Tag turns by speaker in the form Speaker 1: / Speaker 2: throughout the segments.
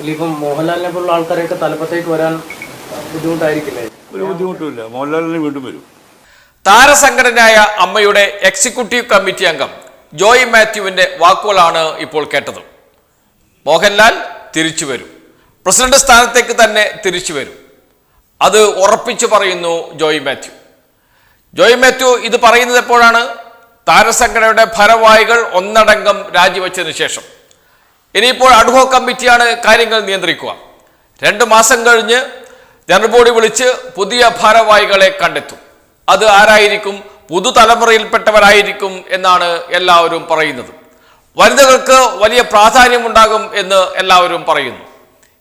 Speaker 1: ഇപ്പം മോഹൻലാലിനെ പോലുള്ള ആൾക്കാരെയൊക്കെ തലപ്പത്തേക്ക് വരാൻ ബുദ്ധിമുട്ടായിരിക്കില്ലേ?
Speaker 2: ഒരു ബുദ്ധിമുട്ടുമില്ല, മോഹൻലാലിന് വീണ്ടും വരും.
Speaker 3: താരസംഘടനയായ അമ്മയുടെ എക്സിക്യൂട്ടീവ് കമ്മിറ്റി അംഗം ജോയ് മാത്യുവിന്റെ വാക്കുകളാണ് ഇപ്പോൾ കേട്ടത്. മോഹൻലാൽ തിരിച്ചു വരും, പ്രസിഡന്റ് സ്ഥാനത്തേക്ക് തന്നെ തിരിച്ചു വരും, അത് ഉറപ്പിച്ചു പറയുന്നു ജോയ് മാത്യു. ജോയ് മാത്യു ഇത് പറയുന്നത് എപ്പോഴാണ്? താരസംഘടനയുടെ ഭാരവാഹികൾ ഒന്നടങ്കം രാജിവെച്ചതിന് ശേഷം. ഇനിയിപ്പോൾ അഡ്ഹോക് കമ്മിറ്റിയാണ് കാര്യങ്ങൾ നിയന്ത്രിക്കുക. 2 മാസം കഴിഞ്ഞ് ജനറൽ ബോഡി വിളിച്ച് പുതിയ ഭാരവാഹികളെ കണ്ടെത്തും. അത് ആരായിരിക്കും? പുതുതലമുറയിൽപ്പെട്ടവരായിരിക്കും എന്നാണ് എല്ലാവരും പറയുന്നത്. വനിതകൾക്ക് വലിയ പ്രാധാന്യമുണ്ടാകും എന്ന് എല്ലാവരും പറയുന്നു.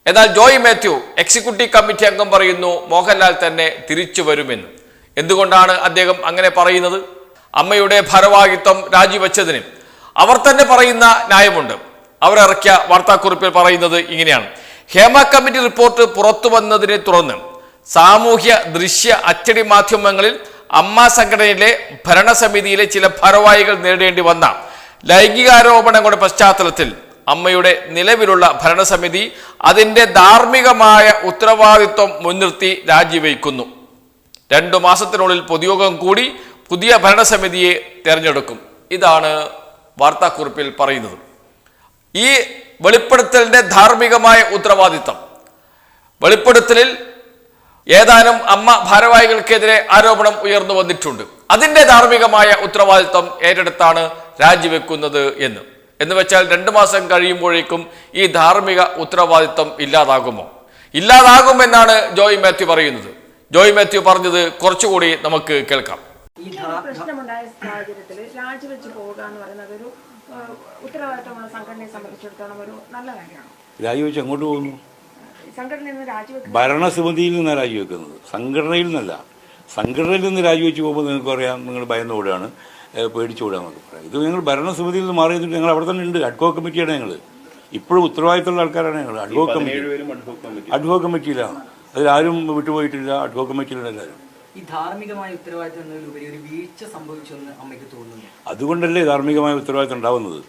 Speaker 3: എന്നാൽ ജോയ് മാത്യു എക്സിക്യൂട്ടീവ് കമ്മിറ്റി അംഗം പറയുന്നു മോഹൻലാൽ തന്നെ തിരിച്ചു വരുമെന്ന്. എന്തുകൊണ്ടാണ് അദ്ദേഹം അങ്ങനെ പറയുന്നത്? അമ്മയുടെ ഭാരവാഹിത്വം രാജിവെച്ചതിന് അവർ തന്നെ പറയുന്ന ന്യായമുണ്ട്. അവരിറക്കിയ വാർത്താക്കുറിപ്പിൽ പറയുന്നത് ഇങ്ങനെയാണ്: ഹേമ കമ്മിറ്റി റിപ്പോർട്ട് പുറത്തു വന്നതിനെ തുടർന്ന് സാമൂഹ്യ ദൃശ്യ അച്ചടി മാധ്യമങ്ങളിൽ അമ്മ സംഘടനയിലെ ഭരണസമിതിയിലെ ചില ഭാരവാഹികൾ നേരിടേണ്ടി വന്ന ലൈംഗികാരോപണങ്ങളുടെ പശ്ചാത്തലത്തിൽ അമ്മയുടെ നിലവിലുള്ള ഭരണസമിതി അതിൻ്റെ ധാർമ്മികമായ ഉത്തരവാദിത്വം മുൻനിർത്തി രാജിവെക്കുന്നു. 2 മാസത്തിനുള്ളിൽ പൊതുയോഗം കൂടി പുതിയ ഭരണസമിതിയെ തിരഞ്ഞെടുക്കും. ഇതാണ് വാർത്താക്കുറിപ്പിൽ പറയുന്നത്. ഈ വെളിപ്പെടുത്തലിന്റെ ധാർമ്മികമായ ഉത്തരവാദിത്വം, വെളിപ്പെടുത്തലിൽ ഏതാനും അമ്മ ഭാരവാഹികൾക്കെതിരെ ആരോപണം ഉയർന്നു വന്നിട്ടുണ്ട്. അതിൻ്റെ ധാർമ്മികമായ ഉത്തരവാദിത്വം ഏറ്റെടുത്താണ് രാജിവെക്കുന്നത് എന്ന് വെച്ചാൽ 2 മാസം കഴിയുമ്പോഴേക്കും ഈ ധാർമ്മിക ഉത്തരവാദിത്വം ഇല്ലാതാകുമോ? ഇല്ലാതാകുമെന്നാണ് ജോയ് മാത്യു പറയുന്നത്. ജോയ് മാത്യു പറഞ്ഞത് കുറച്ചുകൂടി നമുക്ക് കേൾക്കാം.
Speaker 4: ഈ പ്രശ്നമുണ്ടായ സാഹചര്യത്തിൽ രാജിവെച്ച് പോകുക എന്ന് പറയുന്നത് ഒരു ഉത്തരവാദിത്തമുള്ള സംഘടനയെ സംബന്ധിച്ചിടത്തോളം ഒരു നല്ല കാര്യമാണ്.
Speaker 2: രാജിവെച്ച് എങ്ങോട്ട് പോകുന്നു?
Speaker 4: സംഘടനയിൽ നിന്ന് രാജിവെക്കുക,
Speaker 2: ഭരണസമിതിയിൽ നിന്നാണ് രാജിവെക്കുന്നത്, സംഘടനയിൽ നിന്നല്ല. സംഘടനയിൽ നിന്ന് രാജിവെച്ച് പോകുമ്പോൾ നിങ്ങൾക്ക് പറയാം നിങ്ങൾ ഭയന്നോടാണ്, പേടിച്ചോടാന്നൊക്കെ പറയാം. ഇത് ഞങ്ങൾ ഭരണസമിതിയിൽ നിന്ന് മാറി നിന്നിട്ട് ഞങ്ങൾ അവിടെ തന്നെ ഉണ്ട്. അഡ്ഹോക് കമ്മിറ്റിയാണ് ഞങ്ങൾ. ഇപ്പോഴും ഉത്തരവാദിത്തമുള്ള ആൾക്കാരാണ് ഞങ്ങൾ. അഡ്ഹോക് കമ്മിറ്റിയിലാണ്. അതിലാരും വിട്ടുപോയിട്ടില്ല. അഡ്ഹോക് കമ്മിറ്റിയിലാണ് എല്ലാവരും.
Speaker 5: ഈ ധാർമ്മികമായ ഉത്തരവാദിത്തം എന്നതിലുപരി ഒരു വീഴ്ച സംഭവിച്ചെന്ന് അമ്മയ്ക്ക് തോന്നുന്നു.
Speaker 2: അതുകൊണ്ടല്ലേ ധാർമ്മികമായ ഉത്തരവാദിത്തം ഉണ്ടാവുന്നത്,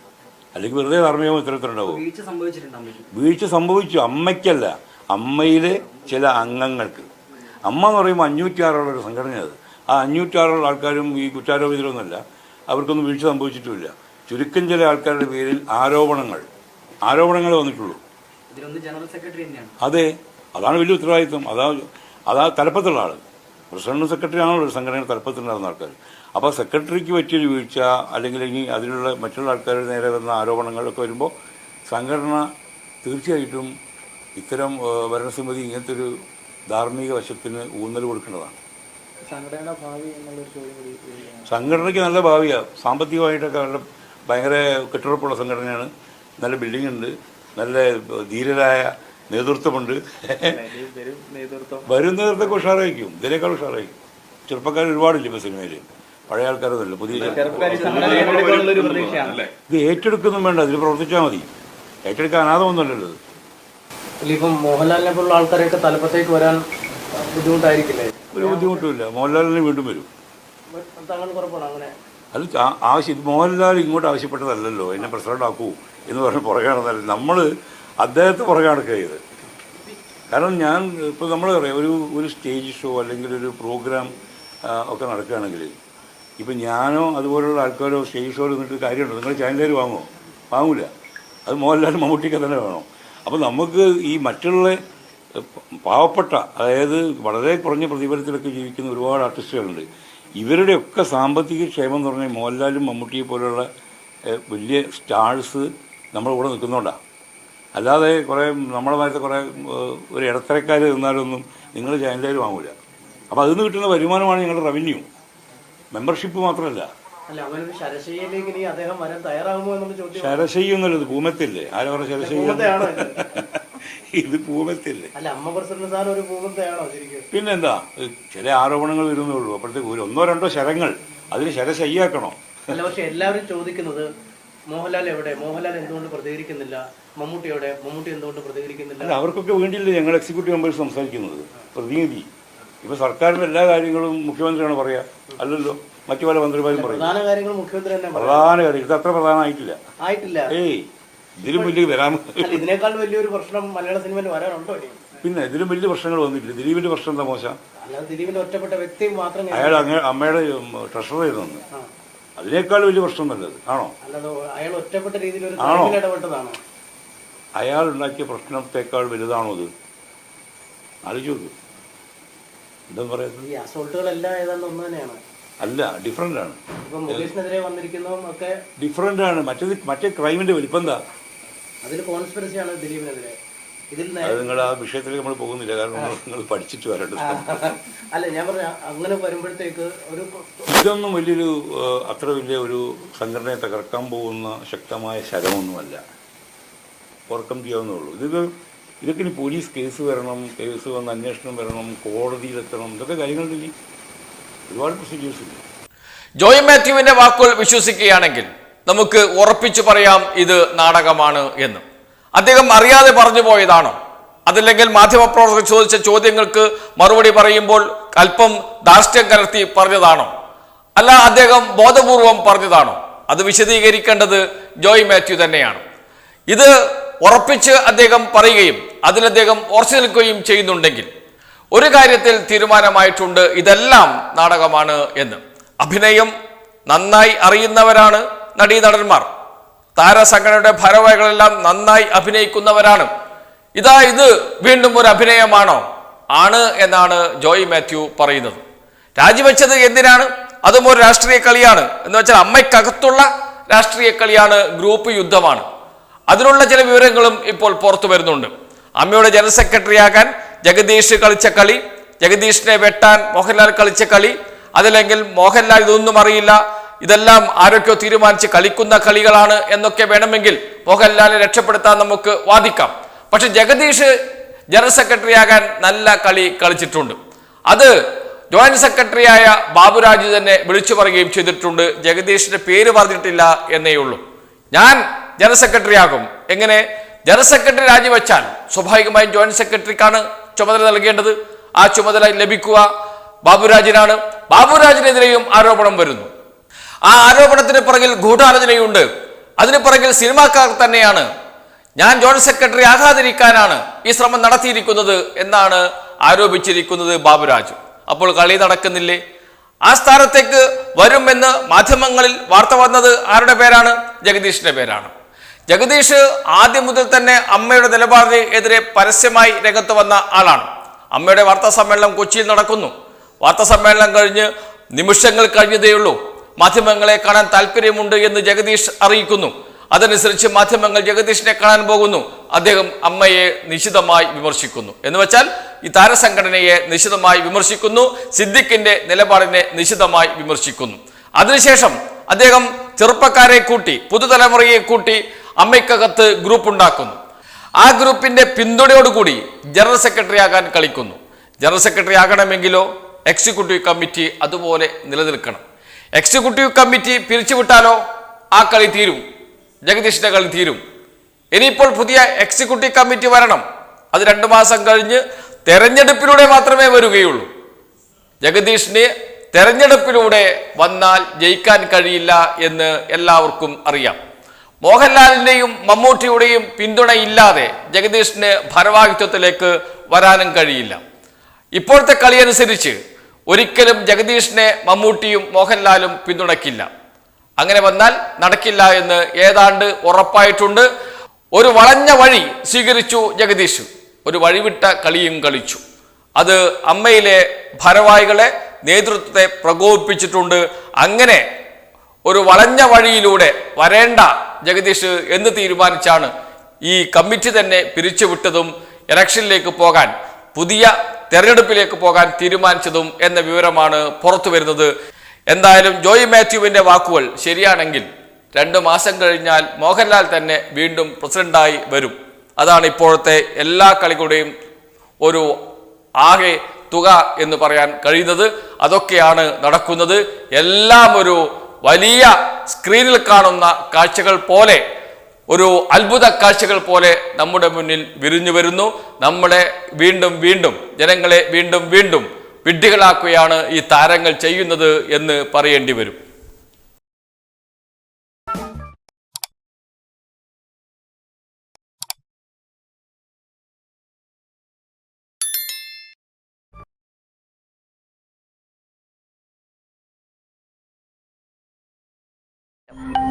Speaker 2: അല്ലെങ്കിൽ വെറുതെ ധാർമ്മികമായ ഉത്തരവാദിത്തം ഉണ്ടാവും.
Speaker 5: വീഴ്ച സംഭവിച്ചിട്ടുണ്ട് അമ്മയ്ക്ക്.
Speaker 2: വീഴ്ച സംഭവിച്ചു അമ്മയ്ക്കല്ല, അമ്മയിലെ ചില അംഗങ്ങൾക്ക്. അമ്മ എന്ന് പറയുമ്പോൾ 506 ഒരു സംഘടനയാണ്. ആ 506 ആൾക്കാരും ഈ കുറ്റാരോപിതരൊന്നുമല്ല, അവർക്കൊന്നും വീഴ്ച സംഭവിച്ചിട്ടുമില്ല. ചുരുക്കം ചില ആൾക്കാരുടെ പേരിൽ ആരോപണങ്ങൾ വന്നിട്ടുള്ളൂ.
Speaker 5: ഇതിലൊന്ന് ജനറൽ സെക്രട്ടറി തന്നെയാണ്.
Speaker 2: അതെ, അതാണ് വലിയ ഉത്തരവാദിത്വം. അതാ തലപ്പത്തുള്ള ആൾ. പ്രസിഡന്റ് സെക്രട്ടറി ആണല്ലോ ഒരു സംഘടനയുടെ തലപ്പത്തുണ്ടാകുന്ന ആൾക്കാർ. അപ്പോൾ സെക്രട്ടറിക്ക് പറ്റിയൊരു വീഴ്ച അല്ലെങ്കിൽ അതിലുള്ള മറ്റുള്ള ആൾക്കാരുടെ നേരെ വരുന്ന ആരോപണങ്ങളൊക്കെ വരുമ്പോൾ സംഘടന തീർച്ചയായിട്ടും ഇത്തരം ഭരണസമിതി ഇങ്ങനത്തെ ഒരു ധാർമ്മിക വശത്തിന് ഊന്നൽ കൊടുക്കേണ്ടതാണ്. സംഘടനയ്ക്ക് നല്ല ഭാവിയാണ്. സാമ്പത്തികമായിട്ടൊക്കെ നല്ല ഭയങ്കര കെട്ടുറപ്പുള്ള സംഘടനയാണ്. നല്ല ബിൽഡിംഗ് ഉണ്ട്, നല്ല ധീരരായ നേതൃത്വമുണ്ട്. വരും നേതൃത്വമൊക്കെ ഉഷാറായിരിക്കും, ഇതിനേക്കാൾ ഉഷാറായിരിക്കും. ചെറുപ്പക്കാർ ഒരുപാടില്ല ഇപ്പോൾ സിനിമയിൽ, പഴയ ആൾക്കാരൊന്നുമില്ല, പുതിയ. ഇത് ഏറ്റെടുക്കൊന്നും വേണ്ട, അതിൽ പ്രവർത്തിച്ചാൽ മതി. ഏറ്റെടുക്കാൻ അനാഥമൊന്നുമല്ലല്ലോ ഇത്.
Speaker 1: ഇപ്പം മോഹൻലാലിനെ പോലുള്ള ആൾക്കാരെയൊക്കെ തലപ്പത്തേക്ക് വരാൻ ബുദ്ധിമുട്ടായിരിക്കില്ലേ?
Speaker 2: ഒരു ബുദ്ധിമുട്ടുമില്ല, മോഹൻലാലിന് വീണ്ടും വരും.
Speaker 1: അങ്ങനെ
Speaker 2: അത് ആവശ്യം മോഹൻലാൽ ഇങ്ങോട്ട് ആവശ്യപ്പെട്ടതല്ലല്ലോ എന്നെ പ്രസിഡന്റ് ആക്കൂ എന്ന് പറഞ്ഞ് പുറകെ നടന്നല്ല, നമ്മൾ അദ്ദേഹത്തെ പുറകെ നടക്കുക ചെയ്ത്. കാരണം ഞാൻ ഇപ്പോൾ നമ്മൾ പറയാം ഒരു സ്റ്റേജ് ഷോ അല്ലെങ്കിൽ ഒരു പ്രോഗ്രാം ഒക്കെ നടക്കുകയാണെങ്കിൽ ഇപ്പം ഞാനോ അതുപോലുള്ള ആൾക്കാരോ സ്റ്റേജ് ഷോയിൽ നിന്നിട്ട് കാര്യമുണ്ടോ? നിങ്ങൾ ചാനലുകാർ വാങ്ങൂല. അത് മോഹൻലാൽ മമ്മൂട്ടിയൊക്കെ തന്നെ വേണം. അപ്പോൾ നമുക്ക് ഈ മറ്റുള്ള പാവപ്പെട്ട, അതായത് വളരെ കുറഞ്ഞ പ്രതിഫലത്തിലൊക്കെ ജീവിക്കുന്ന ഒരുപാട് ആർട്ടിസ്റ്റുകളുണ്ട്. ഇവരുടെയൊക്കെ സാമ്പത്തിക ക്ഷേമം എന്ന് പറഞ്ഞാൽ മോഹൻലാലും മമ്മൂട്ടിയെ പോലുള്ള വലിയ സ്റ്റാഴ്സ് നമ്മുടെ കൂടെ നിൽക്കുന്നുണ്ടാണ്. അല്ലാതെ കുറേ നമ്മളെ മാരത്തെ കുറേ ഒരു ഇടത്തരക്കാർ നിന്നാലൊന്നും നിങ്ങൾ ചാനലുകാർ വാങ്ങൂല. അപ്പോൾ അതിൽ നിന്ന് കിട്ടുന്ന വരുമാനമാണ് ഞങ്ങളുടെ റവന്യൂ. മെമ്പർഷിപ്പ് മാത്രമല്ല. ശരശയ്യൊന്നുമല്ല, ഇത് പൂമത്തില്ലേ? ആരാ പറഞ്ഞ ശരശയ്യ? ഇത് പൂമത്തില്ലേ? പിന്നെന്താ, ചില ആരോപണങ്ങൾ വരുന്നേ ഉള്ളൂ. അപ്പോഴത്തേക്ക് 1-2 ശരങ്ങൾ അതിന് ശരശയ്യാക്കണോ?
Speaker 1: അല്ല, പക്ഷെ എല്ലാവരും ചോദിക്കുന്നത് മോഹൻലാൽ എവിടെ, മോഹൻലാൽ എന്തുകൊണ്ട് പ്രതികരിക്കുന്നില്ല, മമ്മൂട്ടി എവിടെ, മമ്മൂട്ടി എന്തുകൊണ്ട് പ്രതികരിക്കുന്നില്ല?
Speaker 2: അല്ല, അവർക്കൊക്കെ വേണ്ടിയില്ലേ ഞങ്ങൾ എക്സിക്യൂട്ടീവ് മെമ്പേഴ്സ് സംസാരിക്കുന്നത്. പ്രതിനിധി ഇപ്പോൾ സർക്കാരിൻ്റെ എല്ലാ കാര്യങ്ങളും മുഖ്യമന്ത്രിയാണ് പറയുക, അല്ലല്ലോ മറ്റു പല മന്ത്രിമാരും പറയും.
Speaker 1: പ്രധാന കാര്യങ്ങൾ മുഖ്യമന്ത്രി തന്നെ,
Speaker 2: പ്രധാന കാര്യം ഇത് അത്ര പ്രധാനമായിട്ടില്ല.
Speaker 1: ഏയ്
Speaker 2: ഇതിലും വലിയ വരാൻ
Speaker 1: അല്ല, ഇതിനേക്കാൾ വലിയൊരു പ്രശ്നം മലയാള സിനിമയിൽ വരാനുണ്ടോ ഇനി?
Speaker 2: പിന്നെ ഇതിലും വലിയ പ്രശ്നങ്ങൾ വന്നിട്ടില്ല. ദിലീപിന്റെ പ്രശ്നം എന്താ മോശം?
Speaker 1: അല്ലാതെ ദിലീപിന്റെ ഒറ്റപ്പെട്ട വ്യക്തി മാത്രം
Speaker 2: അയാൾ അമ്മയുടെ ട്രഷറർ ചെയ്തെന്ന്, അതിനേക്കാൾ വലിയ പ്രശ്നം നല്ലത് ആണോ?
Speaker 1: അല്ലാതെ അയാൾ ഒറ്റപ്പെട്ട രീതിയിൽ ഒരു
Speaker 2: ആണോ?
Speaker 1: കാര്യത്തിൽ ഇടപെട്ടതാണോ?
Speaker 2: അയാൾ ഉണ്ടാക്കിയ പ്രശ്നത്തെക്കാൾ വലുതാണോ അത്? ആലോചിച്ചു എന്താന്ന് പറയുന്നത്?
Speaker 1: ഈ അസോൾട്ടുകളെല്ലാം ഏതാണ്ട് ഒന്ന് തന്നെയാണ്.
Speaker 2: അല്ല, ഡിഫറൻ്റ് ആണ്.
Speaker 1: ഇപ്പൊ മുകേഷിനെതിരെ വന്നിരിക്കുന്നതും ഒക്കെ
Speaker 2: ഡിഫറൻ്റ് ആണ്. മറ്റേ ക്രൈമിന്റെ വലിപ്പം എന്താ?
Speaker 1: അതിൽ കോൺസ്പിറസിയാണ് ദിലീപിനെതിരെ. ഇതിൽ
Speaker 2: അത് നിങ്ങൾ ആ വിഷയത്തിലേക്ക് നമ്മൾ പോകുന്നില്ല, കാരണം നിങ്ങൾ പഠിച്ചിട്ട് വരേണ്ടത്.
Speaker 1: അല്ല, ഞാൻ പറഞ്ഞ അങ്ങനെ വരുമ്പോഴത്തേക്ക് ഒരു
Speaker 2: ഇതൊന്നും വലിയൊരു അത്ര വലിയ ഒരു സംഘടനയെ തകർക്കാൻ പോകുന്ന ശക്തമായ ശരമൊന്നുമല്ല. ഓർക്കം ചെയ്യാവുന്നുള്ളൂ. ഇതൊക്കെ ഇനി പോലീസ് കേസ് വരണം, കേസ് വന്ന് അന്വേഷണം വരണം, കോടതിയിലെത്തണം, ഇതൊക്കെ കാര്യങ്ങളുണ്ടെങ്കിൽ ഒരുപാട് പ്രൊസീജിയേഴ്സ് ഇല്ല.
Speaker 3: ജോയ് മാത്യുവിന്റെ വാക്കുകൾ വിശ്വസിക്കുകയാണെങ്കിൽ നമുക്ക് ഉറപ്പിച്ചു പറയാം ഇത് നാടകമാണ് എന്ന്. അദ്ദേഹം അറിയാതെ പറഞ്ഞു പോയതാണോ? അതല്ലെങ്കിൽ മാധ്യമപ്രവർത്തകർ ചോദിച്ച ചോദ്യങ്ങൾക്ക് മറുപടി പറയുമ്പോൾ അല്പം ധാർഷ്ട്യം കലർത്തി പറഞ്ഞതാണോ? അല്ല, അദ്ദേഹം ബോധപൂർവം പറഞ്ഞതാണോ? അത് വിശദീകരിക്കേണ്ടത് ജോയ് മാത്യു തന്നെയാണ്. ഇത് ഉറപ്പിച്ച് അദ്ദേഹം പറയുകയും അതിൽ അദ്ദേഹം ഉറച്ചു നിൽക്കുകയും ചെയ്യുന്നുണ്ടെങ്കിൽ ഒരു കാര്യത്തിൽ തീരുമാനമായിട്ടുണ്ട്, ഇതെല്ലാം നാടകമാണ് എന്ന്. അഭിനയം നന്നായി അറിയുന്നവരാണ് നടീനടന്മാർ. താരസംഘടനയുടെ ഭാരവാഹികളെല്ലാം നന്നായി അഭിനയിക്കുന്നവരാണ്. ഇത് വീണ്ടും ഒരു അഭിനയമാണോ? ആണ് എന്നാണ് ജോയ് മാത്യു പറയുന്നത്. രാജിവെച്ചത് എന്തിനാണ്? അതും ഒരു രാഷ്ട്രീയ കളിയാണ്. എന്ന് വെച്ചാൽ അമ്മയ്ക്കകത്തുള്ള രാഷ്ട്രീയ കളിയാണ്, ഗ്രൂപ്പ് യുദ്ധമാണ്. അതിനുള്ള ചില വിവരങ്ങളും ഇപ്പോൾ പുറത്തു വരുന്നുണ്ട്. അമ്മയുടെ ജനറൽ സെക്രട്ടറി ആകാൻ ജഗദീഷ് കളിച്ച കളി, ജഗദീഷിനെ വെട്ടാൻ മോഹൻലാൽ കളിച്ച കളി, അതല്ലെങ്കിൽ മോഹൻലാൽ ഇതൊന്നും അറിയില്ല, ഇതെല്ലാം ആരൊക്കെയോ തീരുമാനിച്ച് കളിക്കുന്ന കളികളാണ് എന്നൊക്കെ വേണമെങ്കിൽ മോഹൻലാലിനെ രക്ഷപ്പെടുത്താൻ നമുക്ക് വാദിക്കാം. പക്ഷെ ജഗദീഷ് ജനറൽ സെക്രട്ടറി ആകാൻ നല്ല കളി കളിച്ചിട്ടുണ്ട്. അത് ജോയിന്റ് സെക്രട്ടറിയായ ബാബുരാജ് തന്നെ വിളിച്ചു പറയുകയും ചെയ്തിട്ടുണ്ട്. ജഗദീഷിന്റെ പേര് പറഞ്ഞിട്ടില്ല എന്നേ ഉള്ളൂ. ഞാൻ ജനറൽ സെക്രട്ടറി ആകും. എങ്ങനെ? ജനറൽ സെക്രട്ടറി രാജിവെച്ചാൽ സ്വാഭാവികമായും ജോയിന്റ് സെക്രട്ടറിക്കാണ് ചുമതല നൽകേണ്ടത്. ആ ചുമതല ലഭിക്കുക ബാബുരാജിനാണ്. ബാബുരാജിനെതിരെയും ആരോപണം വരുന്നു. ആ ആരോപണത്തിന് പിറകിൽ ഗൂഢാലോചനയുണ്ട്. അതിന് പിറകിൽ സിനിമാക്കാർ തന്നെയാണ്. ഞാൻ ജോയിന്റ് സെക്രട്ടറി ആകാതിരിക്കാനാണ് ഈ ശ്രമം നടത്തിയിരിക്കുന്നത് എന്നാണ് ആരോപിച്ചിരിക്കുന്നത് ബാബുരാജ്. അപ്പോൾ കളി നടക്കുന്നില്ലേ? ആ സ്ഥാനത്തേക്ക് വരുമെന്ന് മാധ്യമങ്ങളിൽ വാർത്ത വന്നത് ആരുടെ പേരാണ്? ജഗദീഷിന്റെ പേരാണ്. ജഗദീഷ് ആദ്യം മുതൽ തന്നെ അമ്മയുടെ നിലപാടിന് എതിരെ പരസ്യമായി രംഗത്ത് വന്ന ആളാണ്. അമ്മയുടെ വാർത്താ സമ്മേളനം കൊച്ചിയിൽ നടക്കുന്നു. വാർത്താ സമ്മേളനം കഴിഞ്ഞ് നിമിഷങ്ങൾ കഴിഞ്ഞതേയുള്ളൂ. മാധ്യമങ്ങളെ കാണാൻ താല്പര്യമുണ്ട് എന്ന് ജഗദീഷ് അറിയിക്കുന്നു. അതനുസരിച്ച് മാധ്യമങ്ങൾ ജഗദീഷിനെ കാണാൻ പോകുന്നു. അദ്ദേഹം അമ്മയെ നിശിതമായി വിമർശിക്കുന്നു. എന്ന് വെച്ചാൽ ഈ താരസംഘടനയെ നിശിതമായി വിമർശിക്കുന്നു, സിദ്ദിഖിന്റെ നിലപാടിനെ നിശിതമായി വിമർശിക്കുന്നു. അതിനുശേഷം അദ്ദേഹം ചെറുപ്പക്കാരെ കൂട്ടി, പുതുതലമുറയെ കൂട്ടി അമ്മയ്ക്കകത്ത് ഗ്രൂപ്പ് ഉണ്ടാക്കുന്നു. ആ ഗ്രൂപ്പിന്റെ പിന്തുണയോടുകൂടി ജനറൽ സെക്രട്ടറി ആകാൻ കളിക്കുന്നു. ജനറൽ സെക്രട്ടറി ആകണമെങ്കിലോ എക്സിക്യൂട്ടീവ് കമ്മിറ്റി അതുപോലെ നിലനിൽക്കണം. എക്സിക്യൂട്ടീവ് കമ്മിറ്റി പിരിച്ചുവിട്ടാലോ ആ കളി തീരും, ജഗദീഷിന്റെ കളി തീരും. ഇനിയിപ്പോൾ പുതിയ എക്സിക്യൂട്ടീവ് കമ്മിറ്റി വരണം. അത് 2 മാസം കഴിഞ്ഞ് തെരഞ്ഞെടുപ്പിലൂടെ മാത്രമേ വരികയുള്ളൂ. ജഗദീഷിന് തെരഞ്ഞെടുപ്പിലൂടെ വന്നാൽ ജയിക്കാൻ കഴിയില്ല എന്ന് എല്ലാവർക്കും അറിയാം. മോഹൻലാലിന്റെയും മമ്മൂട്ടിയുടെയും പിന്തുണയില്ലാതെ ജഗദീഷിന് ഭാരവാഹിത്വത്തിലേക്ക് വരാനും കഴിയില്ല. ഇപ്പോഴത്തെ കളി അനുസരിച്ച് ഒരിക്കലും ജഗദീഷിനെ മമ്മൂട്ടിയും മോഹൻലാലും പിന്തുണയ്ക്കില്ല. അങ്ങനെ വന്നാൽ നടക്കില്ല എന്ന് ഏതാണ്ട് ഉറപ്പായിട്ടുണ്ട്. ഒരു വളഞ്ഞ വഴി സ്വീകരിച്ചു ജഗദീഷ്. ഒരു വഴിവിട്ട കളിയും കളിച്ചു. അത് അമ്മയിലെ ഭാരവാഹികളെ, നേതൃത്വത്തെ പ്രകോപിപ്പിച്ചിട്ടുണ്ട്. അങ്ങനെ ഒരു വളഞ്ഞ വഴിയിലൂടെ വരേണ്ട ജഗദീഷ് എന്ന് തീരുമാനിച്ചാണ് ഈ കമ്മിറ്റി തന്നെ പിരിച്ചുവിട്ടതും ഇലക്ഷനിലേക്ക് പോകാൻ, പുതിയ തെരഞ്ഞെടുപ്പിലേക്ക് പോകാൻ തീരുമാനിച്ചതും എന്ന വിവരമാണ് പുറത്തു വരുന്നത്. എന്തായാലും ജോയ് മാത്യുവിന്റെ വാക്കുകൾ ശരിയാണെങ്കിൽ 2 മാസം കഴിഞ്ഞാൽ മോഹൻലാൽ തന്നെ വീണ്ടും പ്രസിഡന്റായി വരും. അതാണ് ഇപ്പോഴത്തെ എല്ലാ കളികളുടെയും ഒരു ആകെ തുക എന്ന് പറയാൻ കഴിയുന്നത്. അതൊക്കെയാണ് നടക്കുന്നത്. എല്ലാം ഒരു വലിയ സ്ക്രീനിൽ കാണുന്ന കാഴ്ചകൾ പോലെ, ഒരു അത്ഭുത കാഴ്ചകൾ പോലെ നമ്മുടെ മുന്നിൽ വിരിഞ്ഞു വരുന്നു. നമ്മളെ വീണ്ടും വീണ്ടും, ജനങ്ങളെ വീണ്ടും വീണ്ടും വിഡ്ഢികളാക്കുകയാണ് ഈ താരങ്ങൾ ചെയ്യുന്നത് എന്ന് പറയേണ്ടി വരും.
Speaker 4: നമസ്കാരം.